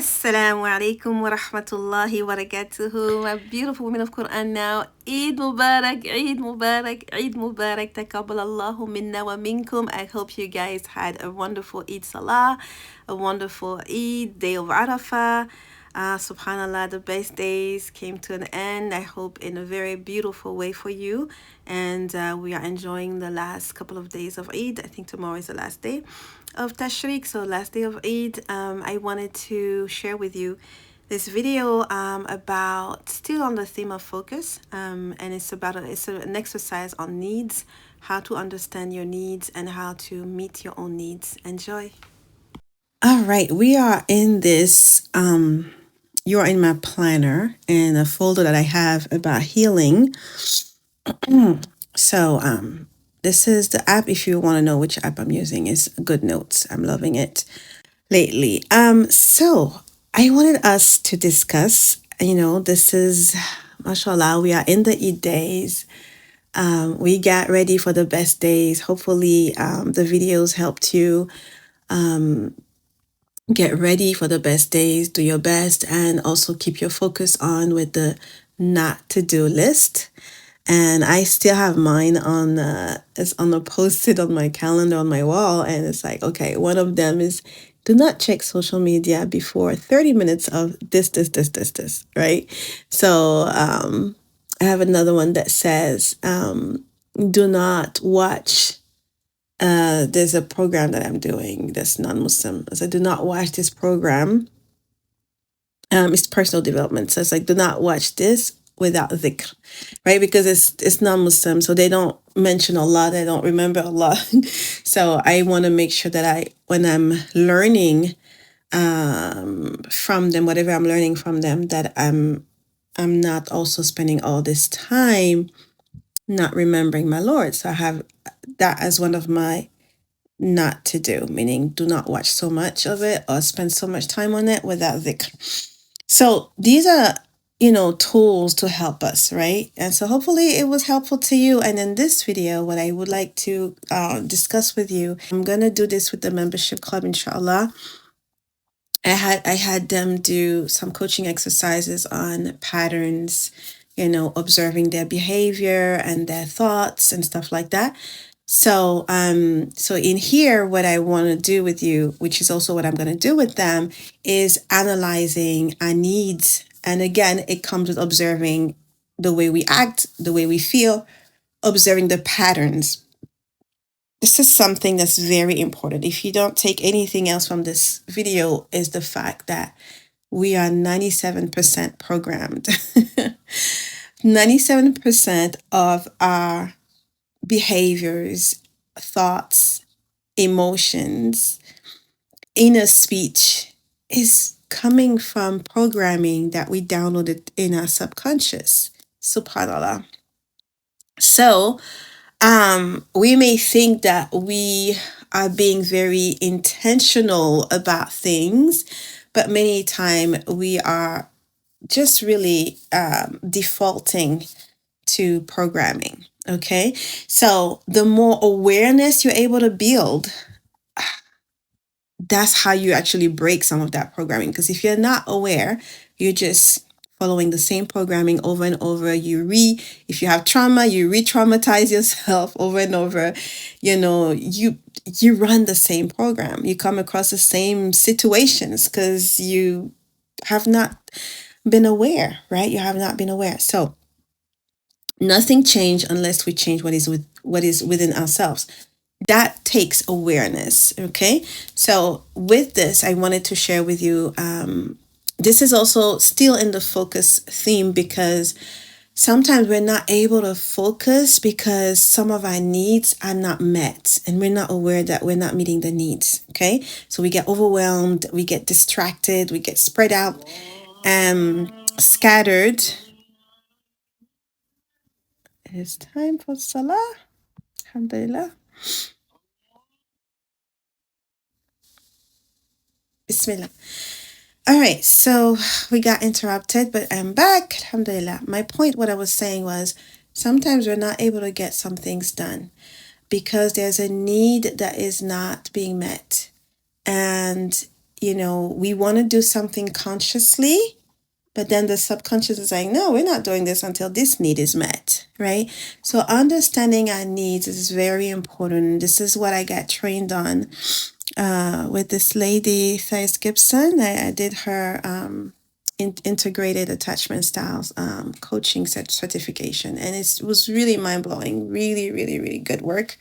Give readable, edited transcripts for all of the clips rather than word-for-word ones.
Assalamu alaikum wa rahmatullahi wa barakatuhu. My beautiful women of Qur'an now. Eid Mubarak, Eid Mubarak, Eid Mubarak. Taqabbal Allahu minna wa minkum. I hope you guys had a wonderful Eid Salah, a wonderful Eid, day of Arafah. Subhanallah, the best days came to an end. I hope in a very beautiful way for you. And we are enjoying the last couple of days of Eid. I think tomorrow is the last day of Tashriq, so last day of Eid. I wanted to share with you this video about still on the theme of focus, and it's an exercise on needs, how to understand your needs and how to meet your own needs. Enjoy. All right, we are in this. You are in my planner and a folder that I have about healing. So this is the app. If you want to know which app I'm using, is Good Notes. I'm loving it lately. So I wanted us to discuss, this is, mashallah, we are in the Eid days. We got ready for the best days. Hopefully, the videos helped you get ready for the best days, do your best, and also keep your focus on with the not to do list. And I still have mine on it's on the posted on my calendar on my wall, and it's like, okay, one of them is do not check social media before 30 minutes of this, right? So I have another one that says do not watch there's a program that I'm doing that's non-Muslim. So do not watch this program. It's personal development. So it's like, do not watch this without dhikr, right? Because it's non-Muslim, so they don't mention Allah, they don't remember Allah. So I want to make sure that when I'm learning from them, whatever I'm learning from them, that I'm not also spending all this time not remembering my Lord. So I have that as one of my not to do, meaning do not watch so much of it or spend so much time on it without dhikr. So these are, tools to help us, right? And so hopefully it was helpful to you. And in this video, what I would like to discuss with you, I'm going to do this with the membership club, inshallah. I had them do some coaching exercises on patterns, observing their behavior and their thoughts and stuff like that. So in here, what I want to do with you, which is also what I'm going to do with them, is analyzing our needs. And again, it comes with observing the way we act, the way we feel, observing the patterns. This is something that's very important. If you don't take anything else from this video, is the fact that we are 97% programmed. 97% of our behaviors, thoughts, emotions, inner speech is coming from programming that we downloaded in our subconscious. Subhanallah. So we may think that we are being very intentional about things, but many times we are just really defaulting to programming. Okay, so the more awareness you're able to build, that's how you actually break some of that programming. Because if you're not aware, you're just following the same programming over and over. If you have trauma, you re-traumatize yourself over and over. You run the same program. You come across the same situations because you have not been aware, right? You have not been aware. So nothing changes unless we change what is within ourselves. That takes awareness. Okay, so with this, I wanted to share with you. This is also still in the focus theme, because sometimes we're not able to focus because some of our needs are not met, and we're not aware that we're not meeting the needs. Okay, so we get overwhelmed, we get distracted, we get spread out, scattered. It's time for Salah. Alhamdulillah. Bismillah. All right, so we got interrupted, but I'm back. Alhamdulillah. My point, what I was saying was, sometimes we're not able to get some things done because there's a need that is not being met. And we want to do something consciously, but then the subconscious is like, no, we're not doing this until this need is met, right? So understanding our needs is very important. This is what I got trained on with this lady, Thais Gibson. I did her integrated attachment styles coaching certification, and it was really mind-blowing. Really, really, really good work.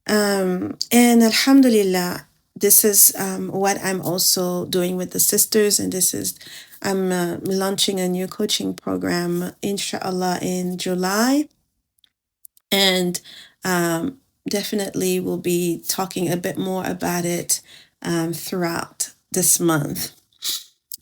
And alhamdulillah, this is what I'm also doing with the sisters, and I'm launching a new coaching program, inshallah, in July, and definitely will be talking a bit more about it throughout this month.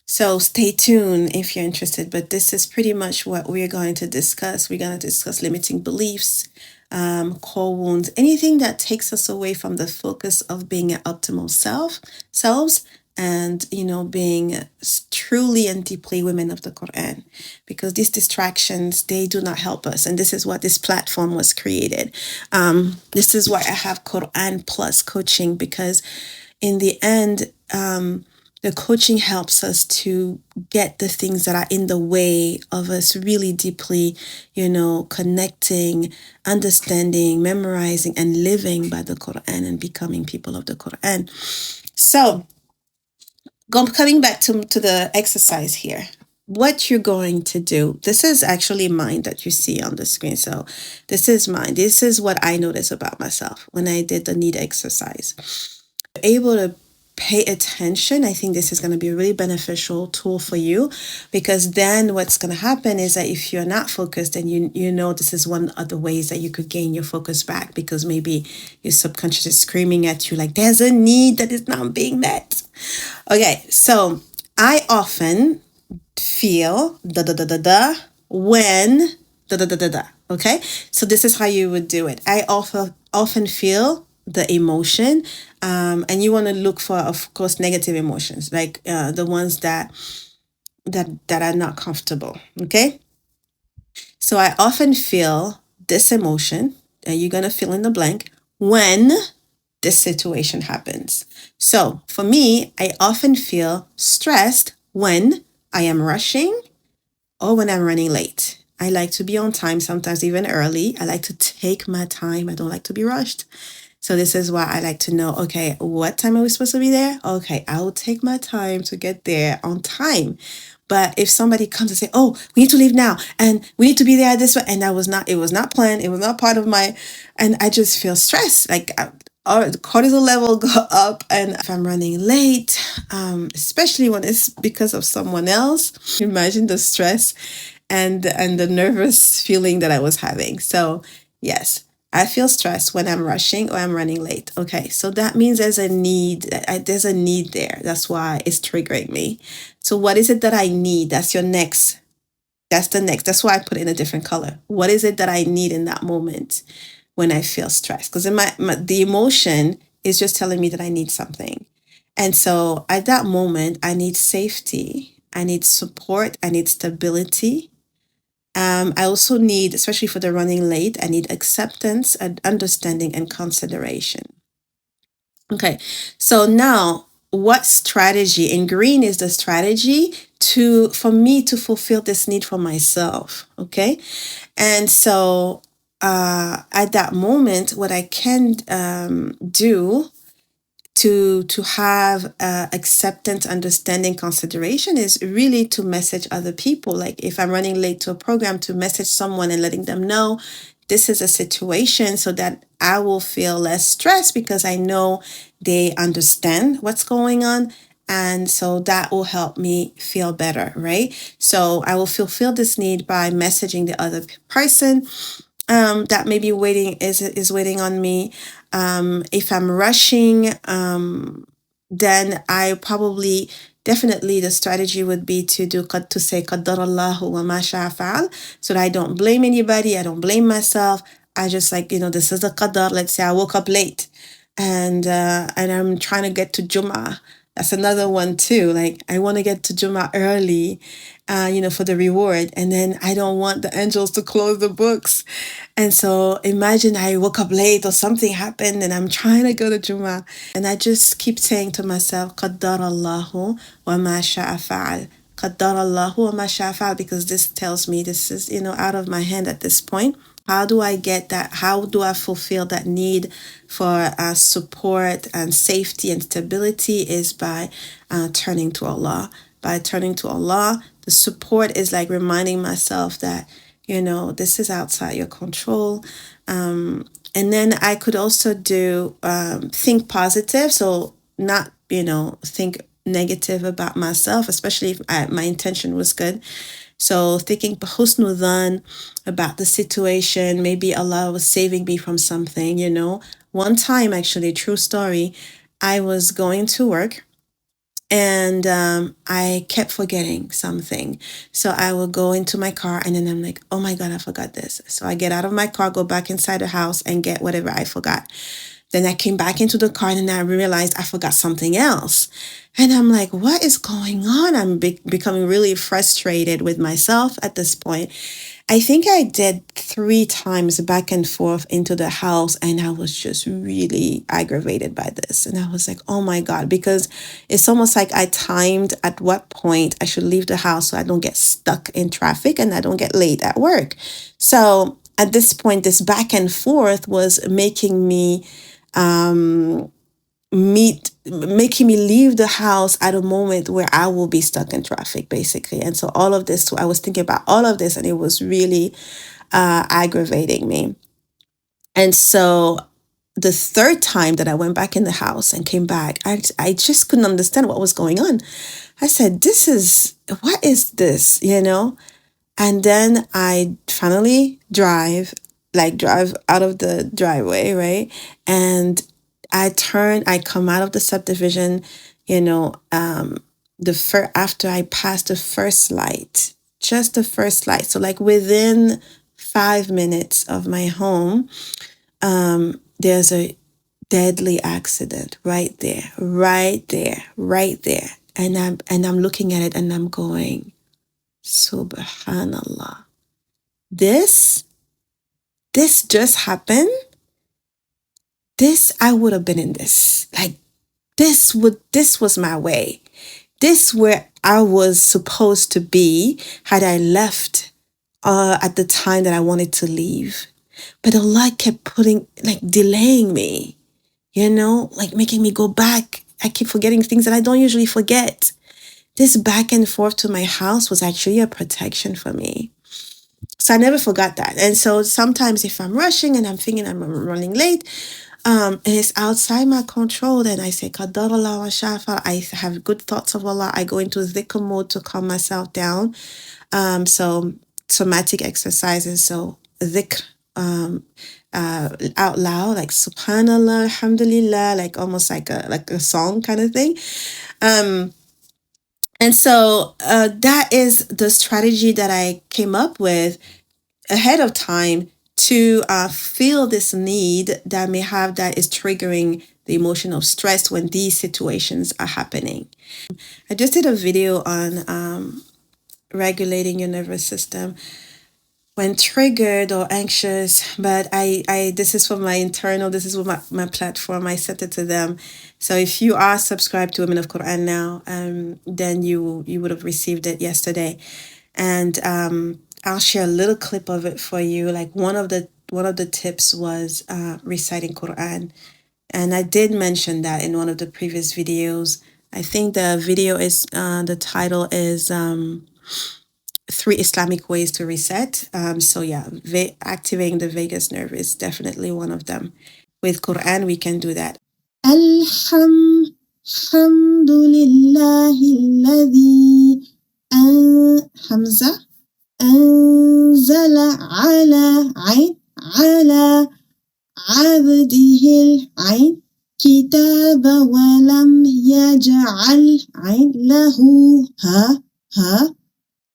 So stay tuned if you're interested, but this is pretty much what we're going to discuss. We're going to discuss limiting beliefs, core wounds, anything that takes us away from the focus of being an optimal selves, and being truly and deeply women of the Qur'an, because these distractions, they do not help us, and this is what this platform was created. This is why I have Qur'an plus coaching, because in the end, the coaching helps us to get the things that are in the way of us really deeply, connecting, understanding, memorizing, and living by the Quran and becoming people of the Quran. So, coming back to the exercise here, what you're going to do, this is actually mine that you see on the screen. So this is mine. This is what I noticed about myself when I did the need exercise. Able to pay attention, I think this is going to be a really beneficial tool for you, because then what's going to happen is that if you're not focused, then this is one of the ways that you could gain your focus back, because maybe your subconscious is screaming at you like there's a need that is not being met. Okay, so I often feel when okay, so this is how you would do it. I often feel the emotion, and you want to look for, of course, negative emotions, like the ones that are not comfortable. Okay, so I often feel this emotion, and you're gonna fill in the blank when this situation happens. So for me, I often feel stressed when I am rushing or when I'm running late. I like to be on time, sometimes even early. I like to take my time. I don't like to be rushed. So this is why I like to know, okay, what time are we supposed to be there? Okay, I will take my time to get there on time. But if somebody comes and say, oh, we need to leave now, and we need to be there at this way, and it was not planned, it was not part of and I just feel stressed. Like the cortisol level go up, and if I'm running late, especially when it's because of someone else, imagine the stress and the nervous feeling that I was having. So yes, I feel stressed when I'm rushing or I'm running late. Okay, so that means there's a need. There's a need there. That's why it's triggering me. So what is it that I need? That's your next. That's the next. That's why I put it in a different color. What is it that I need in that moment when I feel stressed? Because the emotion is just telling me that I need something. And so at that moment, I need safety. I need support. I need stability. I also need, especially for the running late, I need acceptance and understanding and consideration. Okay, so now what strategy in green is the strategy for me to fulfill this need for myself? Okay, and so at that moment, what I can do to have acceptance, understanding, consideration is really to message other people. Like if I'm running late to a program, to message someone and letting them know this is a situation, so that I will feel less stressed because I know they understand what's going on. And so that will help me feel better, right? So I will fulfill this need by messaging the other person that maybe is waiting on me. If I'm rushing, then I probably definitely the strategy would be to say qaddar Allahu wa ma sha'a fa'al, so that I don't blame anybody, I don't blame myself. I just this is a qadar. Let's say I woke up late and I'm trying to get to Jummah, That's another one too. Like, I want to get to Juma early, for the reward. And then I don't want the angels to close the books. And so imagine I woke up late or something happened and I'm trying to go to Juma. And I just keep saying to myself, قَدَّرَ اللَّهُ وَمَا شَاءَ فَعَلَ. قَدَّرَ اللَّهُ وَمَا شَاءَ فَعَلَ, because this tells me this is, out of my hand at this point. How do I get that? How do I fulfill that need for support and safety and stability? Is by turning to Allah. By turning to Allah, the support is like reminding myself that, this is outside your control. And then I could also do think positive. So not, think negative about myself, especially if my intention was good. So thinking husnul dhan about the situation, maybe Allah was saving me from something, One time, actually, true story, I was going to work and I kept forgetting something. So I will go into my car and then I'm like, oh my God, I forgot this. So I get out of my car, go back inside the house and get whatever I forgot. Then I came back into the car and I realized I forgot something else. And I'm like, what is going on? I'm becoming really frustrated with myself at this point. I think I did 3 times back and forth into the house, and I was just really aggravated by this. And I was like, oh my God, because it's almost like I timed at what point I should leave the house so I don't get stuck in traffic and I don't get late at work. So at this point, this back and forth was making me making me leave the house at a moment where I will be stuck in traffic, basically. And so all of this, I was thinking about all of this, and it was really aggravating me. And so the 3rd time that I went back in the house and came back, I just couldn't understand what was going on. I said, what is this, And then I finally drive out of the driveway, right? And I come out of the subdivision, after I passed the first light, just the first light. So like within 5 minutes of my home, there's a deadly accident right there. And I'm looking at it and I'm going, Subhanallah. This just happened. I would have been in this. Like, this was my way. This where I was supposed to be had I left at the time that I wanted to leave. But Allah kept delaying me, making me go back. I keep forgetting things that I don't usually forget. This back and forth to my house was actually a protection for me. So I never forgot that. And so sometimes if I'm rushing and I'm thinking I'm running late, and it's outside my control, then I say, Qadarallah wa shafa. I have good thoughts of Allah. I go into dhikr mode to calm myself down. So somatic exercises. So dhikr out loud, like Subhanallah, Alhamdulillah, like almost like a song kind of thing. And so that is the strategy that I came up with ahead of time to feel this need that I may have that is triggering the emotion of stress when these situations are happening. I just did a video on regulating your nervous system when triggered or anxious, but I this is for my internal, this is what my platform, I sent it to them. So if you are subscribed to Women of Qur'an now, then you would have received it yesterday. And I'll share a little clip of it for you. Like one of the tips was reciting Qur'an. And I did mention that in one of the previous videos. I think the video is, the title is 3 Islamic ways to reset. So yeah, activating the vagus nerve is definitely one of them. With Qur'an, we can do that. Alhamdulillahi alladhi Hamza أنزل على عبده العين كتاب ولم يجعل له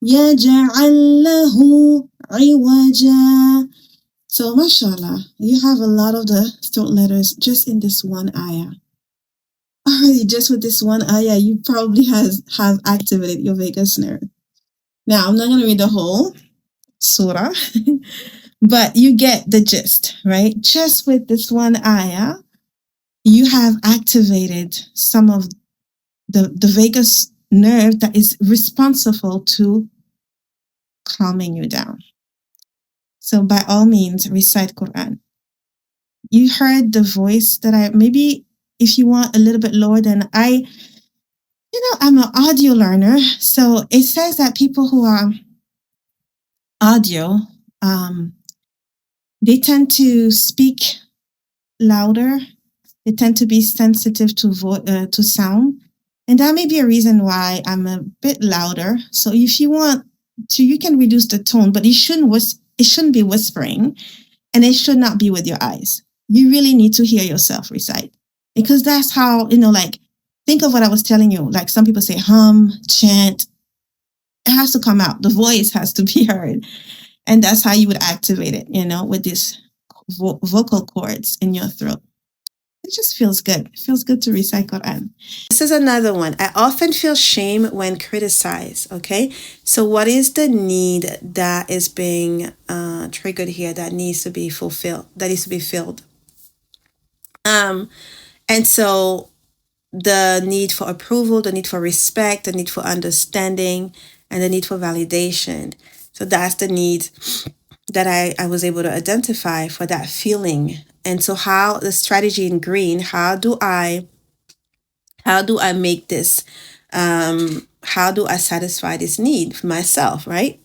يجعل له عوجا. So mashallah, you have a lot of the throat letters just in this one ayah. already, just with this one ayah, you probably have activated your vagus nerve. Now, I'm not going to read the whole surah, but you get the gist, right? Just with this one ayah, you have activated some of the vagus nerve that is responsible to calming you down. So by all means, recite Qur'an. You heard the voice that maybe if you want a little bit lower than I'm an audio learner. So it says that people who are audio, they tend to speak louder. They tend to be sensitive to sound. And that may be a reason why I'm a bit louder. So if you want to, you can reduce the tone, but it shouldn't be whispering, and it should not be with your eyes. You really need to hear yourself recite, because that's how, think of what I was telling you. Like some people say hum, chant. It has to come out. The voice has to be heard. And that's how you would activate it, with these vocal cords in your throat. It just feels good. It feels good to recite Quran. This is another one. I often feel shame when criticized. Okay. So what is the need that is being triggered here that needs to be fulfilled, that needs to be filled? And so the need for approval, the need for respect, the need for understanding, and the need for validation. So that's the need that I was able to identify for that feeling. And so how the strategy in green, how do I make this, how do I satisfy this need for myself, right?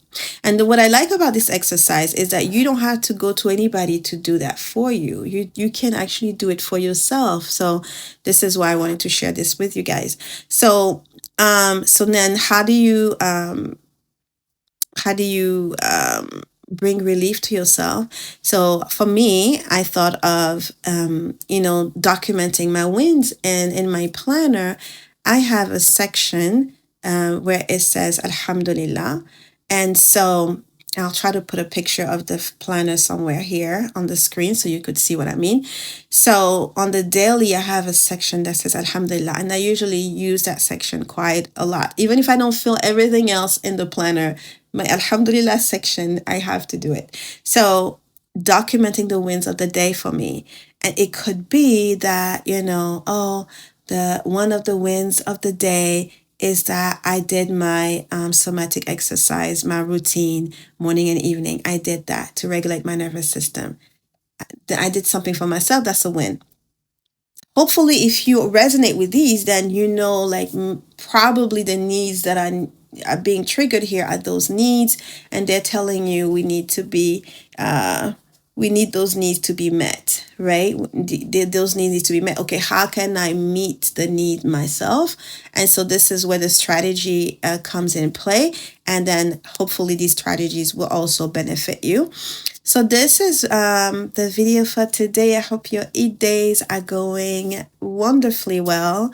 And what I like about this exercise is that you don't have to go to anybody to do that for you. You can actually do it for yourself. So this is why I wanted to share this with you guys. So then how do you bring relief to yourself? So for me, I thought of documenting my wins, and in my planner I have a section where it says Alhamdulillah. And so I'll try to put a picture of the planner somewhere here on the screen so you could see what I mean. So on the daily, I have a section that says Alhamdulillah, and I usually use that section quite a lot. Even if I don't feel everything else in the planner, my Alhamdulillah section, I have to do it. So documenting the wins of the day for me. And it could be that, one of the wins of the day is that I did my somatic exercise, my routine, morning and evening. I did that to regulate my nervous system. I did something for myself. That's a win. Hopefully, if you resonate with these, then probably the needs that are being triggered here are those needs, and they're telling you we need those needs to be met, right? Those needs need to be met. Okay, how can I meet the need myself? And so this is where the strategy comes in play. And then hopefully these strategies will also benefit you. So this is the video for today. I hope your Eid days are going wonderfully well.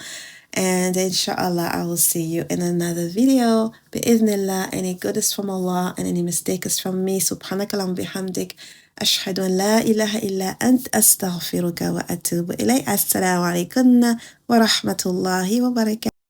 And inshallah, I will see you in another video. Bi'idhnillah, any good is from Allah and any mistake is from me. Subhanakallam bihamdik. أشهد أن لا إله إلا أنت أستغفرك وأتوب إليك. السلام عليكم ورحمة الله وبركاته.